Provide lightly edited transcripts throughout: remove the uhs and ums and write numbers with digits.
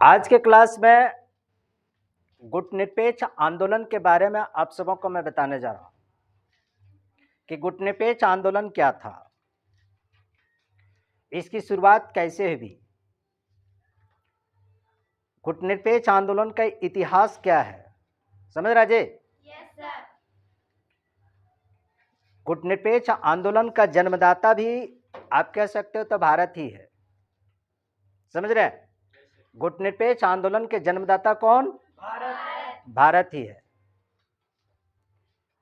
आज के क्लास में गुटनिरपेक्ष आंदोलन के बारे में आप सबों को मैं बताने जा रहा हूं कि गुटनिरपेक्ष आंदोलन क्या था, इसकी शुरुआत कैसे हुई, गुटनिरपेक्ष आंदोलन का इतिहास क्या है। समझ रहे जी? Yes sir. गुटनिरपेक्ष आंदोलन का जन्मदाता भी आप कह सकते हो तो भारत ही है। समझ रहे? गुटनिरपेक्ष आंदोलन के जन्मदाता कौन? भारत ही है।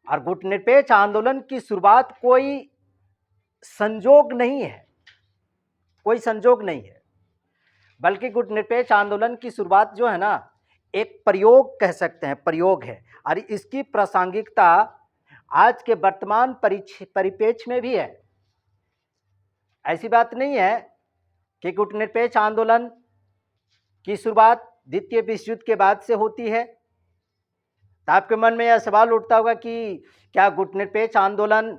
और गुटनिरपेक्ष आंदोलन की शुरुआत कोई संजोग नहीं है, कोई संजोग नहीं है, बल्कि गुटनिरपेक्ष आंदोलन की शुरुआत जो है ना, एक प्रयोग कह सकते हैं, प्रयोग है। और इसकी प्रासंगिकता आज के वर्तमान परिप्रेक्ष्य में भी है। ऐसी बात नहीं है कि गुटनिरपेक्ष आंदोलन की शुरुआत द्वितीय विश्व युद्ध के बाद से होती है। तो आपके मन में यह सवाल उठता होगा कि क्या गुटनिरपेक्ष आंदोलन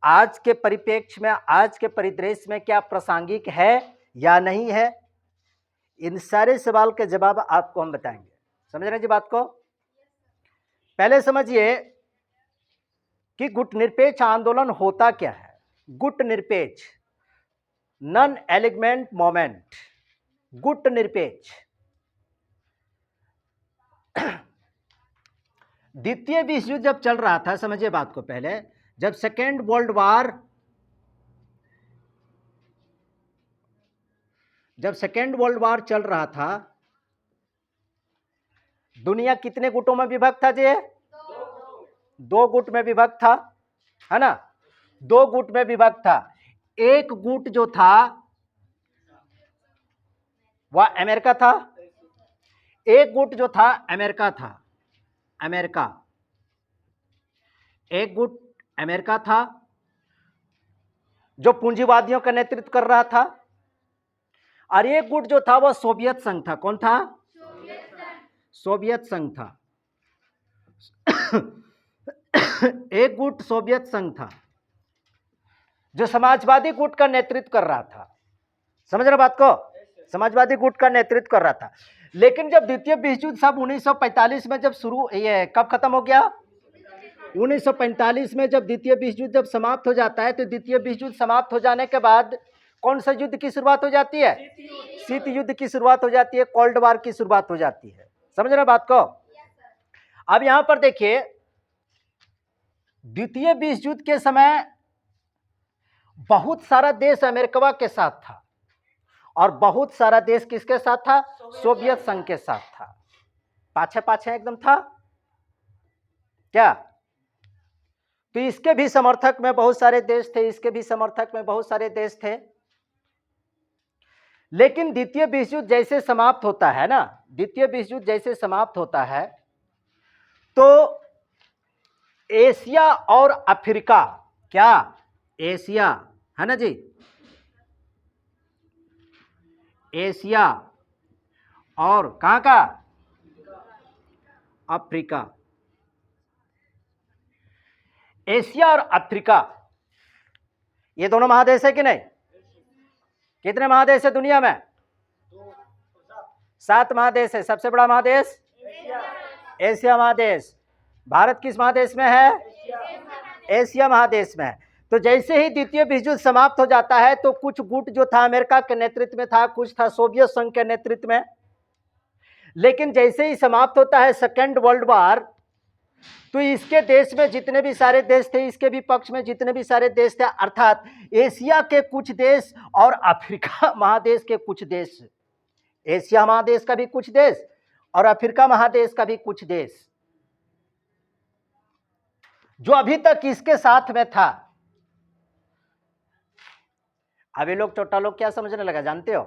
आज के परिप्रेक्ष्य में, आज के परिदृश्य में क्या प्रासंगिक है या नहीं है? इन सारे सवाल के जवाब आपको हम बताएंगे। समझ रहे हैं जी बात को? पहले समझिए कि गुटनिरपेक्ष आंदोलन होता क्या है। गुटनिरपेक्ष, नॉन एलिगमेंट मोमेंट, गुटनिरपेक्ष। द्वितीय विश्व युद्ध जब चल रहा था, समझिए बात को, पहले जब सेकेंड वर्ल्ड वार चल रहा था, दुनिया कितने गुटों में विभक्त था जी? दो गुट में विभक्त था, है ना? दो गुट में विभक्त था। एक गुट जो था वह अमेरिका था, एक गुट जो था अमेरिका था, अमेरिका, एक गुट अमेरिका था जो पूंजीवादियों का नेतृत्व कर रहा था, और एक गुट जो था वह सोवियत संघ था। कौन था? सोवियत संघ था। एक गुट सोवियत संघ था जो समाजवादी गुट का नेतृत्व कर रहा था। समझ रहे बात को? समाजवादी गुट का नेतृत्व कर रहा था। लेकिन जब द्वितीय विश्व युद्ध सब 1945 में जब शुरू, ये कब खत्म हो गया? 1945 में जब द्वितीय विश्व युद्ध जब समाप्त हो जाता है, तो द्वितीय विश्व युद्ध समाप्त हो जाने के बाद कौन सा युद्ध की शुरुआत हो जाती है? शीत युद्ध की शुरुआत हो जाती है, कोल्ड वार की शुरुआत हो जाती है। समझ रहे बात को? अब यहां पर देखिए, द्वितीय विश्व युद्ध के समय बहुत सारा देश अमेरिका के साथ था, और बहुत सारा देश किसके साथ था? सोवियत संघ के साथ था। पाछे पाछे एकदम था क्या? तो इसके भी समर्थक में बहुत सारे देश थे, इसके भी समर्थक में बहुत सारे देश थे। लेकिन द्वितीय विश्व युद्ध जैसे समाप्त होता है ना, द्वितीय विश्व युद्ध जैसे समाप्त होता है, तो एशिया और अफ्रीका, क्या? एशिया, है ना जी? एशिया और कहां का? अफ्रीका। एशिया और अफ्रीका, ये दोनों महादेश है कि नहीं? कितने महादेश है दुनिया में? 7 महादेश है। सबसे बड़ा महादेश एशिया महादेश। भारत किस महादेश में है? एशिया महादेश में है। तो जैसे ही द्वितीय विश्व युद्ध समाप्त हो जाता है, तो कुछ गुट जो था अमेरिका के नेतृत्व में था, कुछ था सोवियत संघ के नेतृत्व में। लेकिन जैसे ही समाप्त होता है सेकेंड वर्ल्ड वार, तो इसके देश में जितने भी सारे देश थे, इसके भी पक्ष में जितने भी सारे देश थे, अर्थात एशिया के कुछ देश और अफ्रीका महादेश के कुछ देश, एशिया महादेश का भी कुछ देश और अफ्रीका महादेश का भी कुछ देश, जो अभी तक इसके साथ में था। अभी लोग छोटा लोग क्या समझने लगा जानते हो?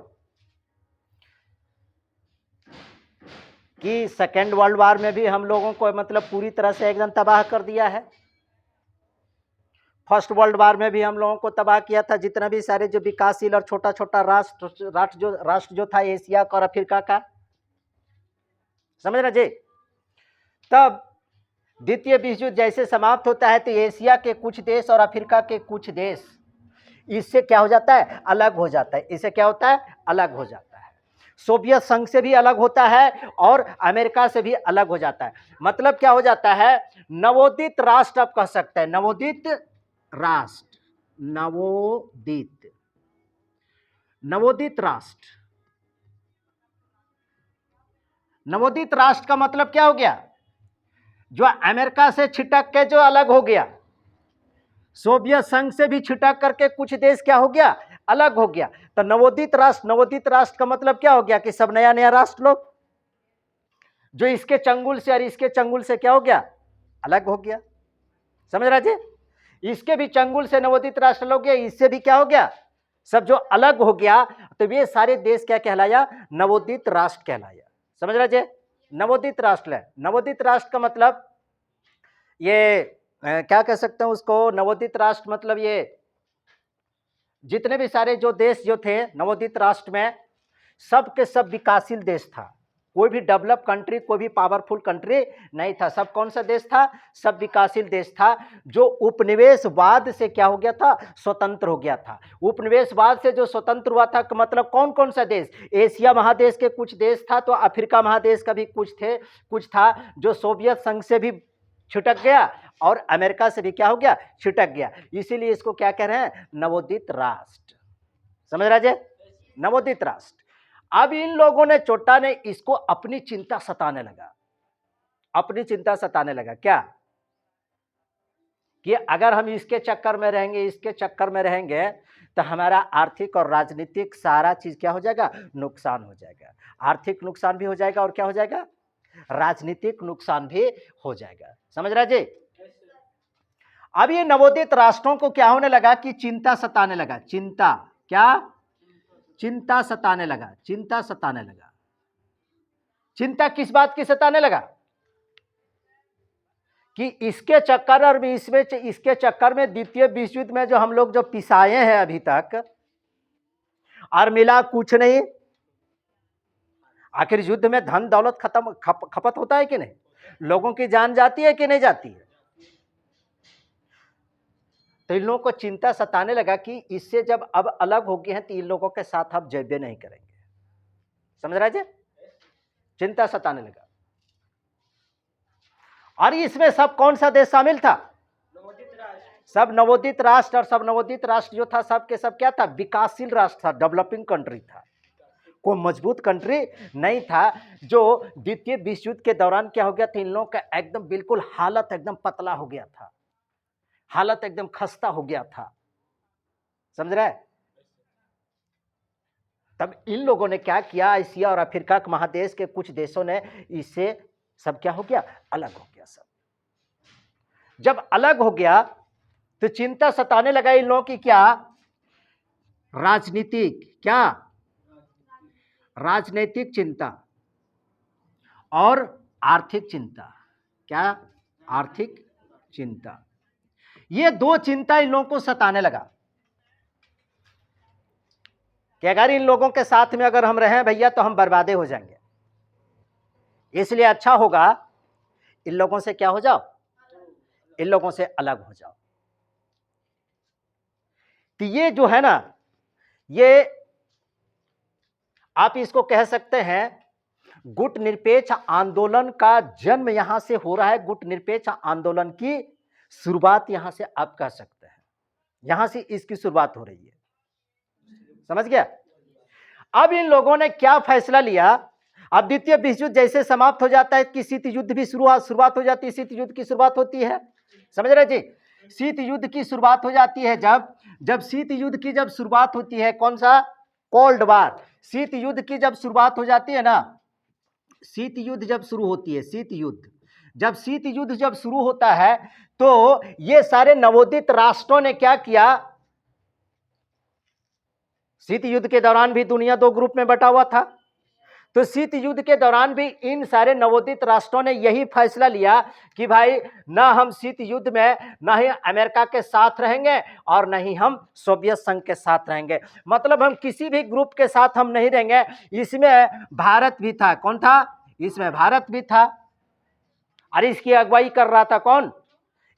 कि सेकेंड वर्ल्ड वार में भी हम लोगों को मतलब पूरी तरह से एकदम तबाह कर दिया है। फर्स्ट वर्ल्ड वार में भी हम लोगों को तबाह किया था। जितना भी सारे जो विकासशील और छोटा छोटा राष्ट्र जो था एशिया और अफ्रीका का, समझ रहे जी? तब द्वितीय विश्व युद्ध जैसे समाप्त होता है, तो एशिया के कुछ देश और अफ्रीका के कुछ देश इससे क्या हो जाता है? अलग हो जाता है। इससे क्या होता है? अलग हो जाता है। सोवियत संघ से भी अलग होता है और अमेरिका से भी अलग हो जाता है। मतलब क्या हो जाता है, नवोदित राष्ट्र आप कह सकते हैं, नवोदित राष्ट्र, नवोदित राष्ट्र। नवोदित राष्ट्र का मतलब क्या हो गया, जो अमेरिका से छिटक के जो अलग हो गया, सोवियत संघ से भी छिटक करके कुछ देश क्या हो गया, अलग हो गया। तो नवोदित राष्ट्र का मतलब क्या हो गया कि सब नया नया राष्ट्र लोग जो इसके चंगुल से और इसके चंगुल से क्या हो गया, अलग हो गया। समझ रहे जी, इसके भी चंगुल से नवोदित राष्ट्र लोग गया, इससे भी क्या हो गया, सब जो अलग हो गया, तो ये सारे देश क्या कहलाया, नवोदित राष्ट्र कहलाया। समझ रहे जी, नवोदित राष्ट्र है। नवोदित राष्ट्र का मतलब ये क्या कह सकते हैं उसको, नवोदित राष्ट्र मतलब ये जितने भी सारे जो देश जो थे नवोदित राष्ट्र में, सब के सब विकासशील देश था, कोई भी डेवलप कंट्री, कोई भी पावरफुल कंट्री नहीं था। सब कौन सा देश था, सब विकासशील देश था, जो उपनिवेशवाद से क्या हो गया था, स्वतंत्र हो गया था। उपनिवेशवाद से जो स्वतंत्र हुआ था, मतलब कौन कौन सा देश, एशिया महादेश के कुछ देश था, तो अफ्रीका महादेश का भी कुछ था, जो सोवियत संघ से भी छिटक गया और अमेरिका से भी क्या हो गया, छिटक गया। इसीलिए इसको क्या कह रहे हैं, नवोदित राष्ट्र। समझ रहे, नवोदित राष्ट्र। अब इन लोगों ने, चोटा ने इसको अपनी चिंता सताने लगा, अपनी चिंता सताने लगा क्या, कि अगर हम इसके चक्कर में रहेंगे, इसके चक्कर में रहेंगे, तो हमारा आर्थिक और राजनीतिक सारा चीज क्या हो जाएगा, नुकसान हो जाएगा। आर्थिक नुकसान भी हो जाएगा और क्या हो जाएगा, राजनीतिक नुकसान भी हो जाएगा। समझ रहे जी। अब ये नवोदित राष्ट्रों को क्या होने लगा कि चिंता सताने लगा, चिंता क्या, चिंता सताने लगा, चिंता सताने लगा। चिंता किस बात की सताने लगा, कि इसके चक्कर और इसके चक्कर में द्वितीय विश्व युद्ध में जो हम लोग जो पिसाए हैं अभी तक, और मिला कुछ नहीं। आखिर युद्ध में धन दौलत खपत होता है कि नहीं, लोगों की जान जाती है कि नहीं जाती है। तो इन लोगों को चिंता सताने लगा कि इससे जब अब अलग हो गए हैं, तो इन लोगों के साथ अब जब्बे नहीं करेंगे। समझ रहे जी, चिंता सताने लगा। और इसमें सब कौन सा देश शामिल था, सब नवोदित राष्ट्र। और सब नवोदित राष्ट्र जो था, सब के सब क्या था, विकासशील राष्ट्र था, डेवलपिंग कंट्री था, कोई मजबूत कंट्री नहीं था। जो द्वितीय विश्व युद्ध के दौरान क्या हो गया था, इन लोगों का एकदम बिल्कुल हालत एकदम पतला हो गया था, हालत एकदम खस्ता हो गया था। समझ रहे, तब इन लोगों ने क्या किया, एशिया और अफ्रीका के महादेश के कुछ देशों ने इससे सब क्या हो गया, अलग हो गया। सब जब अलग हो गया तो चिंता सताने लगा इन लोगों की, क्या, राजनीतिक, क्या, राजनीतिक चिंता और आर्थिक चिंता, क्या, आर्थिक चिंता। ये दो चिंता इन लोगों को सताने लगा कि अगर इन लोगों के साथ में अगर हम रहें भैया, तो हम बर्बादे हो जाएंगे। इसलिए अच्छा होगा इन लोगों से क्या हो जाओ, इन लोगों से अलग हो जाओ। तो ये जो है ना, ये आप इसको कह सकते हैं गुट निरपेक्ष आंदोलन का जन्म यहां से हो रहा है। गुट निरपेक्ष आंदोलन की शुरुआत यहां से आप कह सकते हैं, यहां से इसकी शुरुआत हो रही है। समझ गया। अब इन लोगों ने क्या फैसला लिया, अब द्वितीय विश्व युद्ध जैसे समाप्त हो जाता है कि शीत युद्ध भी शुरुआत हो जाती है, शीत युद्ध की शुरुआत होती है। समझ रहे जी, शीत युद्ध की शुरुआत हो जाती है। जब शीत युद्ध की जब शुरुआत होती है, कौन सा, कोल्ड वार, शीत युद्ध की जब शुरुआत हो जाती है ना, शीत युद्ध जब शुरू होती है, शीत युद्ध जब शुरू होता है, तो ये सारे नवोदित राष्ट्रों ने क्या किया, शीत युद्ध के दौरान भी दुनिया दो ग्रुप में बटा हुआ था, तो शीत युद्ध के दौरान भी इन सारे नवोदित राष्ट्रों ने यही फैसला लिया कि भाई ना हम शीत युद्ध में ना ही अमेरिका के साथ रहेंगे और ना ही हम सोवियत संघ के साथ रहेंगे। मतलब हम किसी भी ग्रुप के साथ हम नहीं रहेंगे। इसमें भारत भी था, कौन था, इसमें भारत भी था, और इसकी अगुवाई कर रहा था कौन,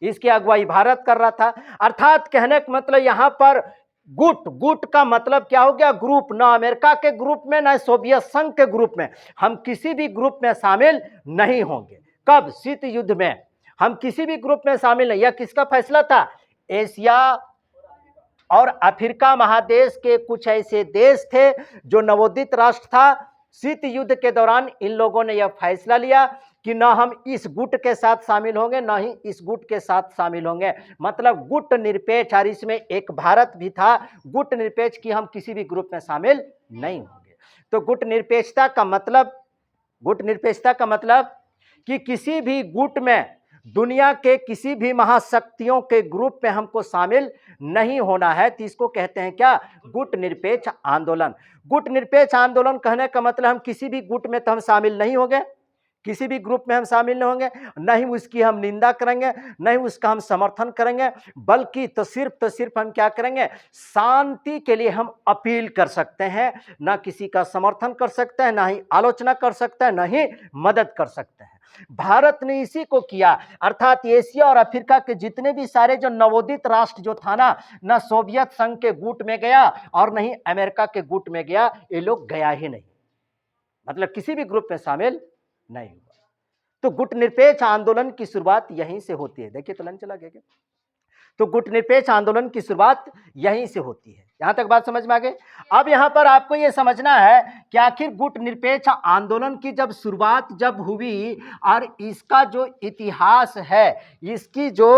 इसकी अगुवाई भारत कर रहा था। अर्थात कहने का मतलब यहां पर गुट, गुट का मतलब क्या हो गया? ग्रुप। ना अमेरिका के ग्रुप में, ना सोवियत संघ के ग्रुप में, हम किसी भी ग्रुप में शामिल नहीं होंगे। कब? शीत युद्ध में हम किसी भी ग्रुप में शामिल नहीं। यह किसका फैसला था? एशिया और अफ्रीका महादेश के कुछ ऐसे देश थे जो नवोदित राष्ट्र था। शीत युद्ध के दौरान इन लोगों ने यह फैसला लिया कि ना हम इस गुट के साथ शामिल होंगे, ना ही इस गुट के साथ शामिल होंगे। मतलब गुट निरपेक्ष, और इसमें एक भारत भी था, गुट निरपेक्ष की हम किसी भी ग्रुप में शामिल नहीं होंगे। तो गुट निरपेक्षता का मतलब, गुट निरपेक्षता का मतलब कि किसी भी गुट में, दुनिया के किसी भी महाशक्तियों के ग्रुप में हमको शामिल नहीं होना है। तो इसको कहते हैं क्या? गुट निरपेक्ष आंदोलन। गुट निरपेक्ष आंदोलन कहने का मतलब हम किसी भी गुट में तो हम शामिल नहीं होंगे, किसी भी ग्रुप में हम शामिल नहीं होंगे, न ही उसकी हम निंदा करेंगे, न ही उसका हम समर्थन करेंगे, बल्कि तो सिर्फ हम क्या करेंगे? शांति के लिए हम अपील कर सकते हैं, ना किसी का समर्थन कर सकते हैं, ना ही आलोचना कर सकते हैं, ना ही मदद कर सकते हैं। भारत ने इसी को किया। अर्थात एशिया और अफ्रीका के जितने भी सारे जो नवोदित राष्ट्र जो था ना सोवियत संघ के गुट में गया और नहीं अमेरिका के गुट में गया, ये लोग गया ही नहीं, मतलब किसी भी ग्रुप में शामिल नहीं हुआ। तो गुट निरपेक्ष आंदोलन की शुरुआत यहीं से होती है। देखिए तो चला गया क्या? तो गुट निरपेक्ष आंदोलन की शुरुआत यहीं से होती है। यहां तक बात समझ में आ गई। अब यहां पर आपको यह समझना है कि आखिर गुट निरपेक्ष आंदोलन की जब शुरुआत जब हुई और इसका जो इतिहास है, इसकी जो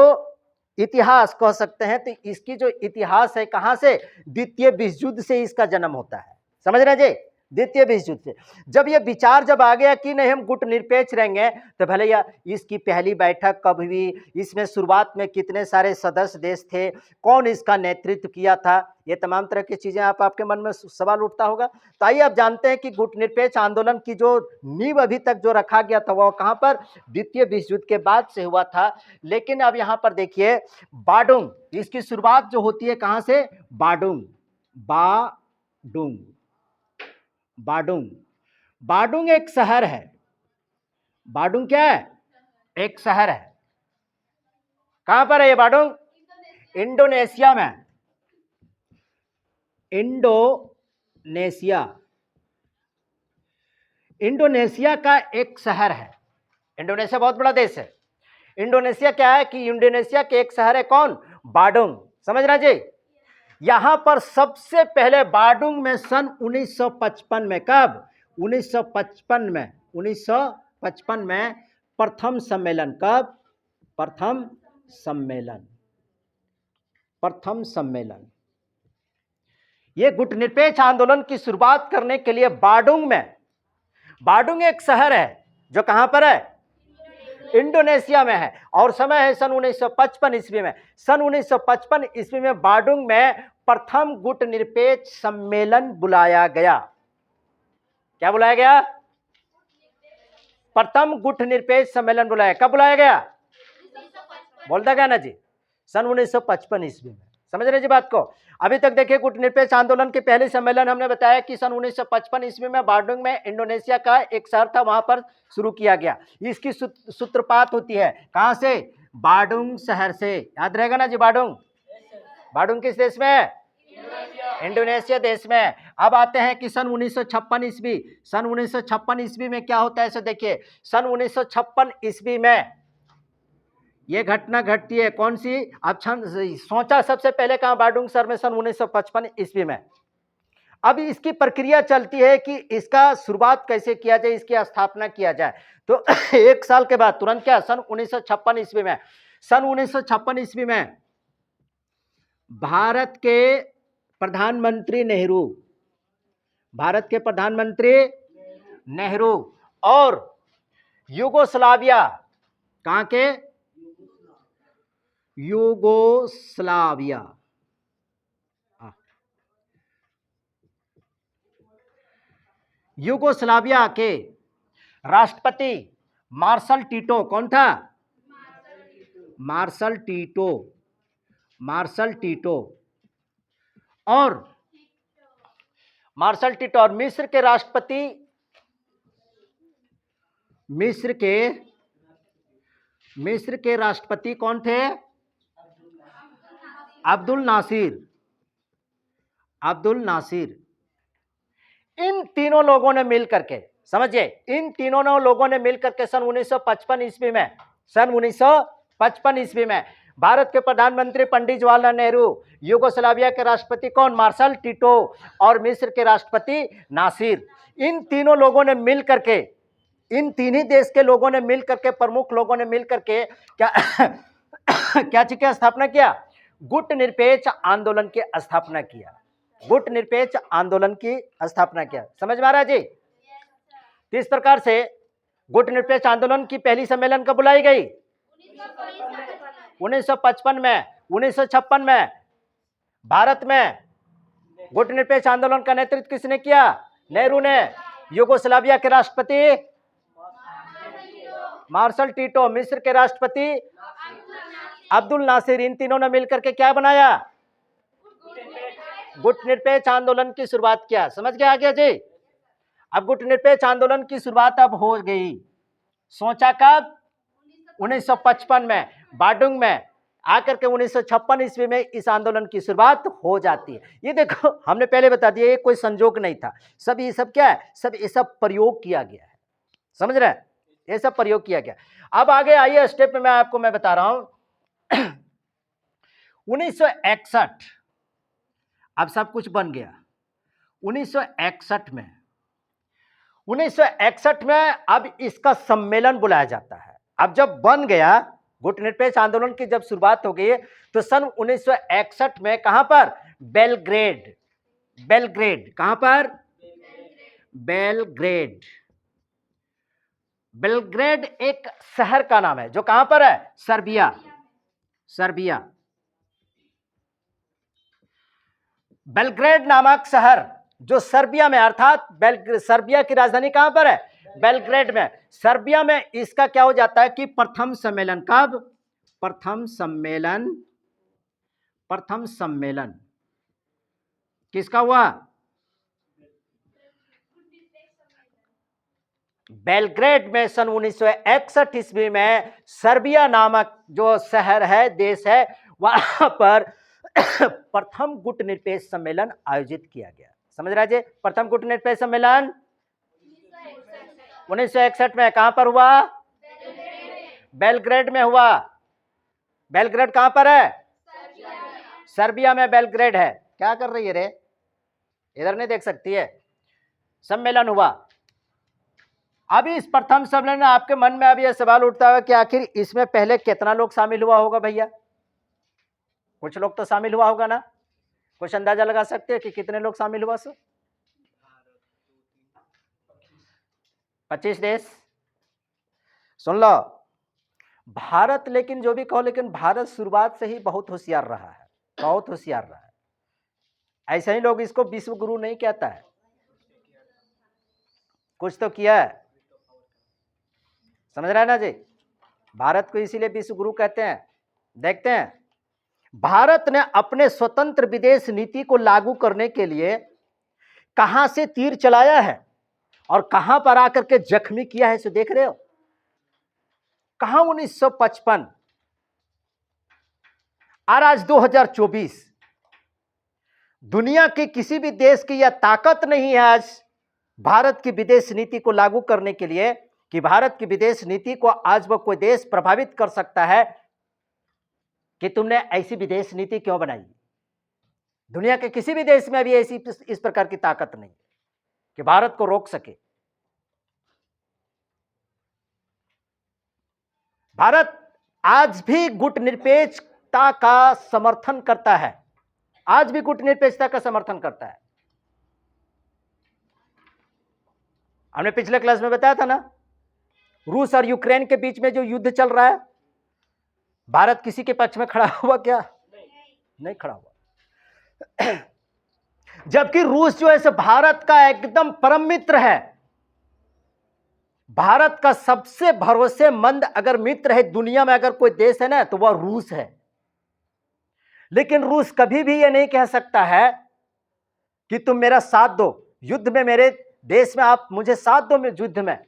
इतिहास कह सकते हैं, तो इसकी जो इतिहास है कहां से? द्वितीय विश्व युद्ध से इसका जन्म होता है। समझ रहे जी? द्वितीय विश्व युद्ध से जब यह विचार जब आ गया कि नहीं हम गुट निरपेक्ष रहेंगे, तो भले या इसकी पहली बैठक कब हुई, इसमें शुरुआत में कितने सारे सदस्य देश थे, कौन इसका नेतृत्व किया था, ये तमाम तरह की चीजें आपके मन में सवाल उठता होगा। तो आइए आप जानते हैं कि गुट निरपेक्ष आंदोलन की जो नींव अभी तक जो रखा गया था वह कहां पर? द्वितीय विश्व युद्ध के बाद से हुआ था। लेकिन अब यहां पर देखिए, बाडुंग, इसकी शुरुआत जो होती है कहां से? बाडुंग, बाडुंग, बाडुंग। बाडुंग एक शहर है। बाडुंग क्या है? एक शहर है। कहां पर है ये बाडुंग? इंडोनेशिया में। इंडोनेशिया, इंडोनेशिया का एक शहर है। इंडोनेशिया बहुत बड़ा देश है। इंडोनेशिया क्या है कि इंडोनेशिया के एक शहर है कौन? बाडुंग। समझ रहे जी? यहां पर सबसे पहले बाडुंग में सन 1955 में, कब? 1955 में, 1955 में प्रथम सम्मेलन। कब? प्रथम सम्मेलन, प्रथम सम्मेलन। यह गुट निरपेक्ष आंदोलन की शुरुआत करने के लिए बाडुंग में, बाडुंग एक शहर है जो कहां पर है? इंडोनेशिया में है, और समय है सन 1955 ईस्वी में। सन 1955 ईस्वी में बाडुंग में प्रथम गुट निरपेक्ष सम्मेलन बुलाया गया। क्या बुलाया गया? प्रथम गुट निरपेक्ष सम्मेलन बुलाया। कब बुलाया गया? बोलता क्या ना जी? सन 1955 ईस्वी में। समझ रहे जी बात को? अभी तक देखिए, गुट निरपेक्ष आंदोलन के पहले सम्मेलन हमने बताया कि सन 1955 ईस्वी में बाडुंग में, इंडोनेशिया का एक शहर था, वहां पर शुरू किया गया। इसकी सूत्रपात होती है कहां से? बाडुंग शहर से। याद रहेगा ना जी? बाडुंग, बाडुंग किस देश में है? इंडोनेशिया देश में। अब आते हैं कि सन 1956 ईस्वी, सन 1956 ईस्वी में क्या होता है इसे देखिए। सन 1956 ईस्वी में यह घटना घटती है, कौन सी? अब सोचा सबसे पहले कहां? बाडुंग शहर में, सन 1955 ईस्वी में। अब इसकी प्रक्रिया चलती है कि इसका शुरुआत कैसे किया जाए, इसकी स्थापना किया जाए। तो एक साल के बाद तुरंत क्या? सन 1956 ईस्वी में, सन 1956 ईस्वी में भारत के प्रधानमंत्री नेहरू, भारत के प्रधानमंत्री नेहरू और युगोस्लाविया, कहां के? युगोस्लाविया, युगोस्लाविया के राष्ट्रपति मार्शल टीटो, कौन था? Marshal Tito, Marshal Tito. और मार्शल टीटो और मिस्र के राष्ट्रपति, मिस्र के राष्ट्रपति कौन थे? अब्दुल नासिर, अब्दुल नासिर। इन तीनों लोगों ने मिल करके, समझिए, इन तीनों लोगों ने मिल करके सन 1955 ईस्वी में, सन 1955 ईस्वी में भारत के प्रधानमंत्री पंडित जवाहरलाल नेहरू, यूगोस्लाविया के राष्ट्रपति कौन, मार्शल टिटो, और मिस्र के राष्ट्रपति नासिर, इन तीनों लोगों ने मिल करके, इन तीन ही देश के लोगों ने मिल करके, प्रमुख लोगों ने मिल करके क्या क्या चीज की स्थापना किया, गुट निरपेक्ष आंदोलन की स्थापना किया, गुट निरपेक्ष आंदोलन की स्थापना किया। समझ में आ रहा है जी? तो इस प्रकार से गुट निरपेक्ष आंदोलन की पहली सम्मेलन कब बुलाई गई? 1955 में। 1956 में भारत में गुट निरपेक्ष आंदोलन का नेतृत्व किसने किया? नेहरू ने। यूगोस्लाविया के राष्ट्रपति मार्शल टिटो, मिस्र के राष्ट्रपति अब्दुल नासिर, इन तीनों ने मिलकर के क्या बनाया? गुट निरपेक्ष आंदोलन की शुरुआत किया। समझ गया आगे जी? अब गुट निरपेक्ष आंदोलन की शुरुआत अब हो गई। सोचा कब? 1955 में बाडुंग में आकर के 1956 ईस्वी में इस आंदोलन की शुरुआत हो जाती है। ये देखो, हमने पहले बता दिया, ये कोई संजोग नहीं था, सब ये सब क्या है, सब ये सब प्रयोग किया गया है। समझ रहे हैं? ये सब प्रयोग किया गया। अब आगे आइए स्टेप में मैं बता रहा हूं। 1961 अब सब कुछ बन गया। 1961 में अब इसका सम्मेलन बुलाया जाता है। अब जब बन गया, गुट निरपेक्ष आंदोलन की जब शुरुआत हो गई, तो सन 1961 में कहां पर? बेलग्रेड। बेलग्रेड कहां पर? बेलग्रेड। बेलग्रेड एक शहर का नाम है जो कहां पर है? सर्बिया। सर्बिया। बेलग्रेड नामक शहर जो सर्बिया में, अर्थात सर्बिया की राजधानी कहां पर है? बेलग्रेड में। सर्बिया में इसका क्या हो जाता है कि प्रथम सम्मेलन, कब? प्रथम सम्मेलन किसका हुआ? बेलग्रेड में सन 1961 ईस्वी में सर्बिया नामक जो शहर है, देश है, वहां पर प्रथम गुट निरपेक्ष सम्मेलन आयोजित किया गया। समझ रहे जी? प्रथम गुट निरपेक्ष सम्मेलन 1961 में कहां पर हुआ? बेलग्रेड में हुआ। बेलग्रेड कहां पर है? सर्बिया में बेलग्रेड है। क्या कर रही है रे? इधर नहीं देख सकती है। सम्मेलन हुआ। अभी इस प्रथम सम्मेलन में आपके मन में अभी यह सवाल उठता है कि आखिर इसमें पहले कितना लोग शामिल हुआ होगा भैया? कुछ लोग तो शामिल हुआ होगा ना? कुछ अंदाजा लगा सकते हैं कि कितने लोग शामिल हुआ? सो 25 देश। सुन लो, भारत, लेकिन जो भी कहो, लेकिन भारत शुरुआत से ही बहुत होशियार रहा है, बहुत होशियार रहा है। ऐसे ही लोग इसको विश्व गुरु नहीं कहता है, कुछ तो किया है। समझ रहे हैं ना जी? भारत को इसीलिए विश्व गुरु कहते हैं। देखते हैं, भारत ने अपने स्वतंत्र विदेश नीति को लागू करने के लिए कहां से तीर चलाया है और कहां पर आकर के जख्मी किया है, इसे देख रहे हो? कहां 1955 और आज 2024। दुनिया के किसी भी देश की यह ताकत नहीं है आज भारत की विदेश नीति को लागू करने के लिए, कि भारत की विदेश नीति को आज वह कोई देश प्रभावित कर सकता है कि तुमने ऐसी विदेश नीति क्यों बनाई। दुनिया के किसी भी देश में अभी ऐसी इस प्रकार की ताकत नहीं कि भारत को रोक सके। भारत आज भी गुट निरपेक्षता का समर्थन करता है, आज भी गुट निरपेक्षता का समर्थन करता है। हमने पिछले क्लास में बताया था ना, रूस और यूक्रेन के बीच में जो युद्ध चल रहा है, भारत किसी के पक्ष में खड़ा हुआ क्या? नहीं खड़ा हुआ। जबकि रूस जो है भारत का एकदम परम मित्र है, भारत का सबसे भरोसेमंद अगर मित्र है दुनिया में, अगर कोई देश है ना, तो वह रूस है। लेकिन रूस कभी भी यह नहीं कह सकता है कि तुम मेरा साथ दो युद्ध में, मेरे देश में आप मुझे साथ दो युद्ध में।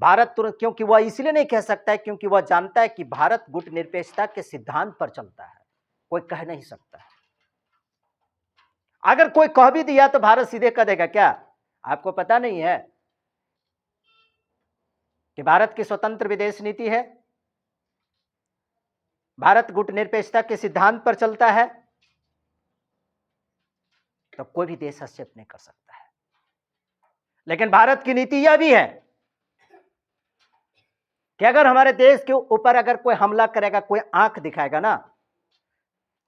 भारत तुरंत, क्योंकि वह इसलिए नहीं कह सकता है क्योंकि वह जानता है कि भारत गुट निरपेक्षता के सिद्धांत पर चलता है, कोई कह नहीं सकता है। अगर कोई कह भी दिया तो भारत सीधे कह देगा क्या? आपको पता नहीं है कि भारत की स्वतंत्र विदेश नीति है, भारत गुटनिरपेक्षता के सिद्धांत पर चलता है, तो कोई भी देश हस्तक्षेप नहीं कर सकता है। लेकिन भारत की नीति यह भी है कि अगर हमारे देश के ऊपर अगर कोई हमला करेगा, कोई आंख दिखाएगा ना,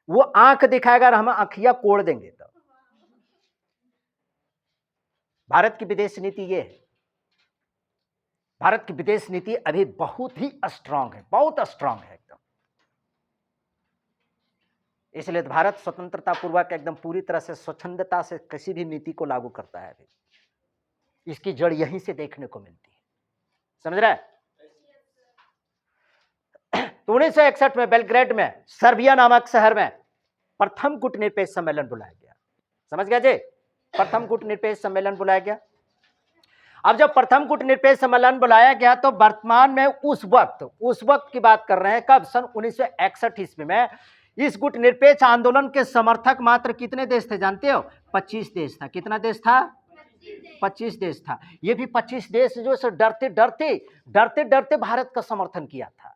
वो आंख दिखाएगा और हम आंखियां कोड़ देंगे। तो भारत की विदेश नीति ये है। भारत की विदेश नीति अभी बहुत ही स्ट्रांग है, बहुत स्ट्रांग है एकदम। इसलिए तो भारत स्वतंत्रता पूर्वक एकदम पूरी तरह से स्वच्छंदता से किसी भी नीति को लागू करता है। अभी इसकी जड़ यहीं से देखने को मिलती है, समझ रहा है? तो 1961 में बेलग्रेड में सर्बिया नामक शहर में प्रथम गुटनिरपेक्ष सम्मेलन बुलाया गया। समझ गया जी? प्रथम गुटनिरपेक्ष सम्मेलन बुलाया गया। अब जब प्रथम गुटनिरपेक्ष सम्मेलन बुलाया गया तो वर्तमान में उस वक्त की बात कर रहे हैं, कब? सन 1961 ईस्वी में। इस गुटनिरपेक्ष आंदोलन के समर्थक मात्र कितने देश थे जानते हो? 25 देश था। कितना देश था? 25 देश था। ये भी 25 देश जो है डरते डरते भारत का समर्थन किया था।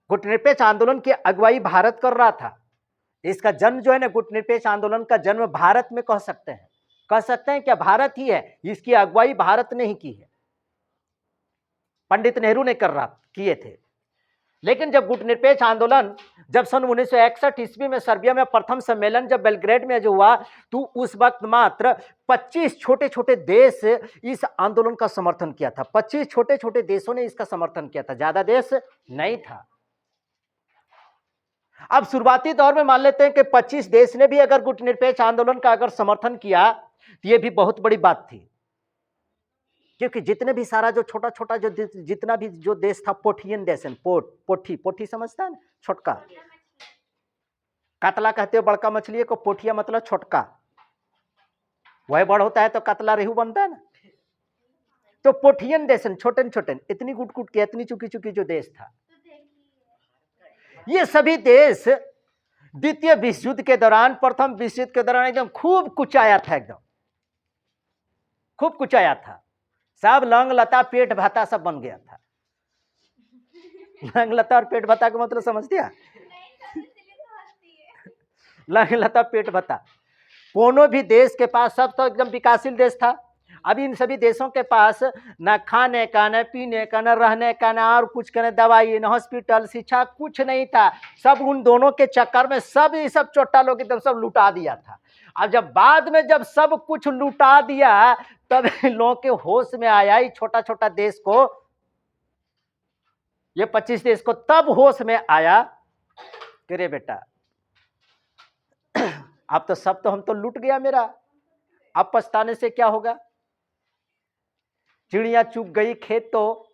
गुटनिरपेक्ष आंदोलन की अगुवाई भारत कर रहा था। इसका जन्म जो है ना, गुटनिरपेक्ष आंदोलन का जन्म भारत में कह सकते हैं क्या? भारत ही है, इसकी अगुवाई भारत ने ही की है, पंडित नेहरू ने किए थे। लेकिन जब गुटनिरपेक्ष आंदोलन जब सन 1961 ईस्वी में सर्बिया में प्रथम सम्मेलन जब बेलग्रेड में जो हुआ, तो उस वक्त मात्र 25 छोटे छोटे देश इस आंदोलन का समर्थन किया था। 25 छोटे छोटे देशों ने इसका समर्थन किया था, ज्यादा देश नहीं था। अब शुरुआती दौर में मान लेते हैं कि 25 देश ने भी अगर गुटनिरपेक्ष आंदोलन का अगर समर्थन किया तो यह भी बहुत बड़ी बात थी, क्योंकि जितने भी सारा जो छोटा छोटा जो जितना भी जो देश था, पोठियन देश, पोठी समझता है ना, छोटका कातला कहते हो बड़का मछली को, पोठिया मतलब छोटका, वह बड़ होता है तो कातला रेहू बनता है ना। तो पोठियन देश छोटे इतनी गुट के इतनी चुकी जो देश था, ये सभी देश द्वितीय विश्व युद्ध के दौरान, प्रथम विश्व युद्ध के दौरान एकदम खूब कुचाया था, एकदम खूब कुचाया था। सब लंग लता पेट भाता सब बन गया था। लंग लता और पेट भाता का मतलब समझ दिया? लंग लता पेट भाता, कोनो भी देश के पास, सब तो एकदम विकासशील देश था। अभी इन सभी देशों के पास न खाने का, न पीने का, न रहने का, न और कुछ का, न दवाई, न हॉस्पिटल, शिक्षा, कुछ नहीं था। सब उन दोनों के चक्कर में सब चोटा लोग एकदम सब लुटा दिया था। अब जब बाद में जब सब कुछ लुटा दिया, तब लोगों के होश में आया, ही छोटा छोटा देश को, ये 25 देश को तब होश में आया कि रे बेटा, अब तो सब तो हम तो लूट गया मेरा, अब पछताने से क्या होगा? चिड़िया चुग गई खेत, तो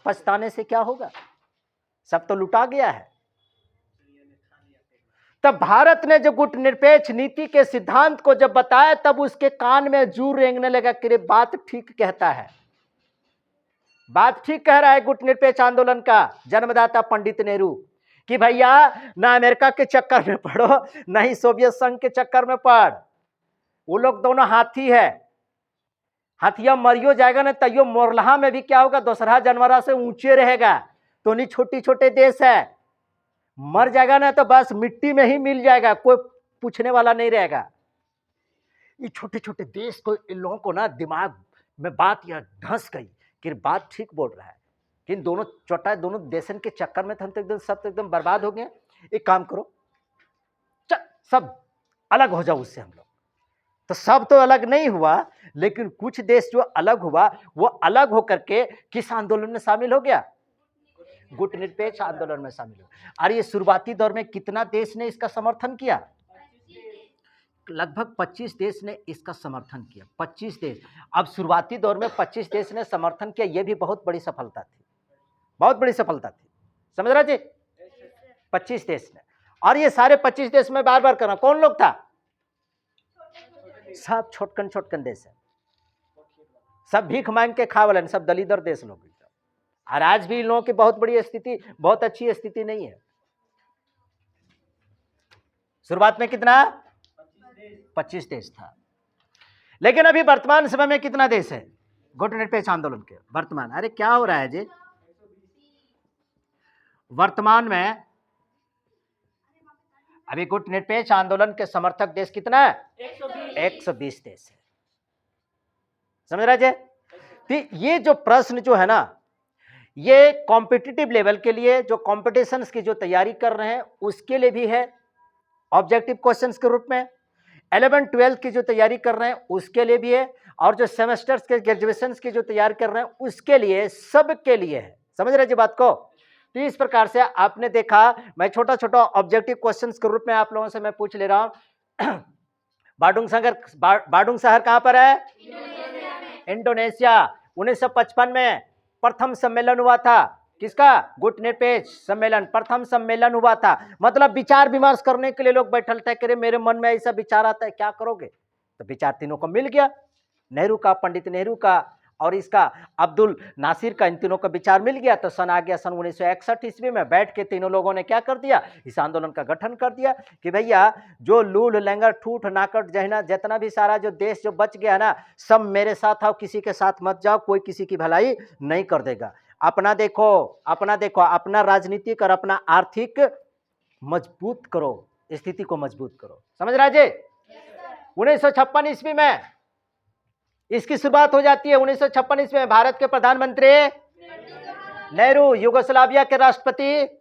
पछताने से क्या होगा? सब तो लुटा गया है। तब भारत ने जो गुटनिरपेक्ष नीति के सिद्धांत को जब बताया, तब उसके कान में जू रेंगने लगा कि बात ठीक कहता है, बात ठीक कह रहा है गुटनिरपेक्ष आंदोलन का जन्मदाता पंडित नेहरू, कि भैया ना अमेरिका के चक्कर में पड़ो, ना ही सोवियत संघ के चक्कर में पड़। वो लोग दोनों हाथी है, हाथिया मरियो जाएगा ना, तैयो मोरलहा में भी क्या होगा? दूसरा जानवरा से ऊंचे रहेगा। तो नहीं छोटे छोटे देश है, मर जाएगा ना तो बस मिट्टी में ही मिल जाएगा, कोई पूछने वाला नहीं रहेगा। ये छोटे छोटे देश को, इन लोगों को ना दिमाग में बात यह धंस गई कि बात ठीक बोल रहा है, कि इन दोनों देशन के चक्कर में हम तो एकदम सब तो एकदम बर्बाद हो गए। एक काम करो, सब अलग हो जाओ उससे हम लोग। तो सब तो अलग नहीं हुआ, लेकिन कुछ देश जो अलग हुआ, वो अलग होकर के किस आंदोलन में शामिल हो गया? गुटनिरपेक्ष आंदोलन में शामिल हो। और ये शुरुआती दौर में कितना देश ने इसका समर्थन किया? लगभग 25 देश ने इसका समर्थन किया, 25 देश। अब शुरुआती दौर में 25 देश ने समर्थन किया, यह भी बहुत बड़ी सफलता थी, बहुत बड़ी सफलता थी, समझ रहे जी? 25 देश ने, और ये सारे 25 देश में बार बार करना, कौन लोग था? सब छोटकन देश है, सब भीख मांग के खा वाले, सब दलिदर देश लोग। और आज भी इन लोगों की बहुत बड़ी स्थिति, बहुत अच्छी स्थिति नहीं है। शुरुआत में कितना? 25 देश था। लेकिन अभी वर्तमान समय में कितना देश है गुटनिरपेक्ष आंदोलन के? वर्तमान, अरे क्या हो रहा है जी, वर्तमान में अभी गुटनिरपेक्ष आंदोलन के समर्थक देश कितना है? 120 देश है। समझ रहे जी? तो ये जो प्रश्न जो है ना, ये कॉम्पिटिटिव लेवल के लिए, जो कॉम्पिटिशन्स की जो तैयारी कर रहे हैं उसके लिए भी है ऑब्जेक्टिव क्वेश्चंस के रूप में, 11-12 की जो तैयारी कर रहे हैं उसके लिए भी है, और जो सेमेस्टर्स के ग्रेजुएशन की जो तैयारी कर रहे हैं उसके लिए, सबके लिए है। समझ रहे जी बात को? तो इस प्रकार से आपने देखा, मैं छोटा छोटा ऑब्जेक्टिव क्वेश्चंस के रूप में आप लोगों से मैं पूछ ले रहा हूं। बाडुंग शहर कहां पर है? इंडोनेशिया। 1955 में प्रथम सम्मेलन हुआ था, किसका? गुटनिरपेक्ष सम्मेलन, प्रथम सम्मेलन हुआ था। मतलब विचार विमर्श करने के लिए लोग बैठल थे, करे मेरे मन में ऐसा विचार आता है, क्या करोगे? तो विचार तीनों को मिल गया, नेहरू का, पंडित नेहरू का और इसका अब्दुल नासिर का, इन तीनों का विचार मिल गया। तो सन आ गया सन 1961 ईस्वी में, बैठ के तीनों लोगों ने क्या कर दिया, इस आंदोलन का गठन कर दिया कि भैया जो लूल लंगर ठूठ नाकट जहना जितना भी सारा जो देश जो बच गया ना, सब मेरे साथ आओ, किसी के साथ मत जाओ, कोई किसी की भलाई नहीं कर देगा। अपना देखो, अपना राजनीतिक और अपना आर्थिक मजबूत करो, स्थिति को मजबूत करो। समझ रहे जी? 1956 ईस्वी में इसकी शुरुआत हो जाती है। 1956 ईस्वी में भारत के प्रधानमंत्री नेहरू, युगोस्लाविया के राष्ट्रपति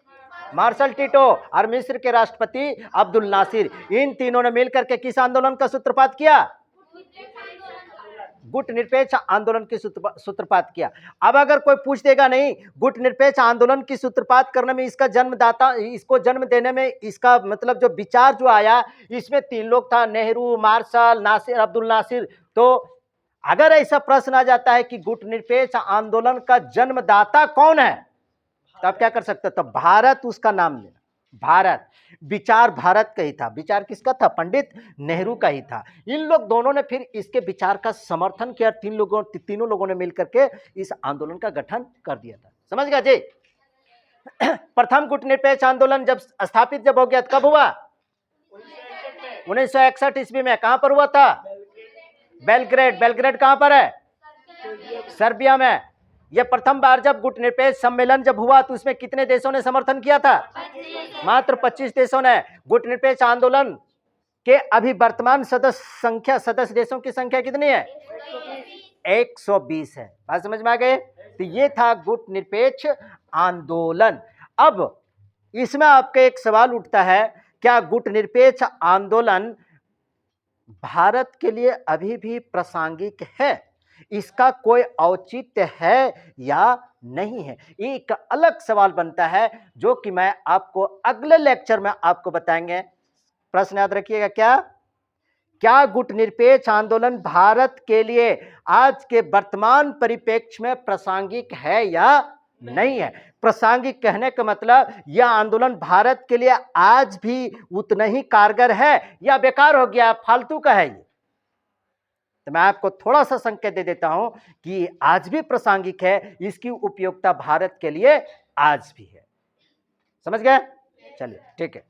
मार्शल टिटो और मिस्र के राष्ट्रपति अब्दुल नासिर, इन तीनों ने मिलकर के किस आंदोलन का सूत्रपात किया? गुटनिरपेक्ष आंदोलन की सूत्रपात किया। अब अगर कोई पूछ देगा नहीं, गुटनिरपेक्ष आंदोलन की सूत्रपात करने में इसका जन्मदाता, इसको जन्म देने में इसका मतलब जो विचार जो आया, इसमें 3 लोग था, नेहरू, मार्शल, नासिर, अब्दुल नासिर। तो अगर ऐसा प्रश्न आ जाता है कि गुटनिरपेक्ष आंदोलन का जन्मदाता कौन है, तब क्या कर सकते? तो भारत उसका नाम लेना, भारत। विचार भारत का ही था, विचार किसका था? पंडित नेहरू का ही था। इन लोग दोनों ने फिर इसके विचार का समर्थन किया, तीनों लोगों ने मिलकर के इस आंदोलन का गठन कर दिया था। समझ गया जी? प्रथम गुटनिरपेक्ष आंदोलन जब स्थापित हो गया, कब हुआ? 1961 ईस्वी में। कहां पर हुआ था? बेलग्रेड। बेलग्रेड कहां पर है? सर्बिया में। यह प्रथम बार जब गुटनिरपेक्ष सम्मेलन जब हुआ तो उसमें कितने देशों ने समर्थन किया था? मात्र 25 देशों ने। गुटनिरपेक्ष आंदोलन के अभी वर्तमान सदस्य देशों की संख्या कितनी है? 120 है। बात समझ में आ गए? तो ये था गुटनिरपेक्ष आंदोलन। अब इसमें आपका एक सवाल उठता है, क्या गुटनिरपेक्ष आंदोलन भारत के लिए अभी भी प्रासंगिक है? इसका कोई औचित्य है या नहीं है? एक अलग सवाल बनता है, जो कि मैं आपको अगले लेक्चर में आपको बताएंगे। प्रश्न याद रखिएगा, क्या गुटनिरपेक्ष आंदोलन भारत के लिए आज के वर्तमान परिप्रेक्ष्य में प्रासंगिक है या नहीं है? प्रासंगिक कहने का मतलब यह आंदोलन भारत के लिए आज भी उतना ही कारगर है या बेकार हो गया, फालतू का है ये? तो मैं आपको थोड़ा सा संकेत दे देता हूं कि आज भी प्रासंगिक है, इसकी उपयोगिता भारत के लिए आज भी है। समझ गए? चलिए ठीक है।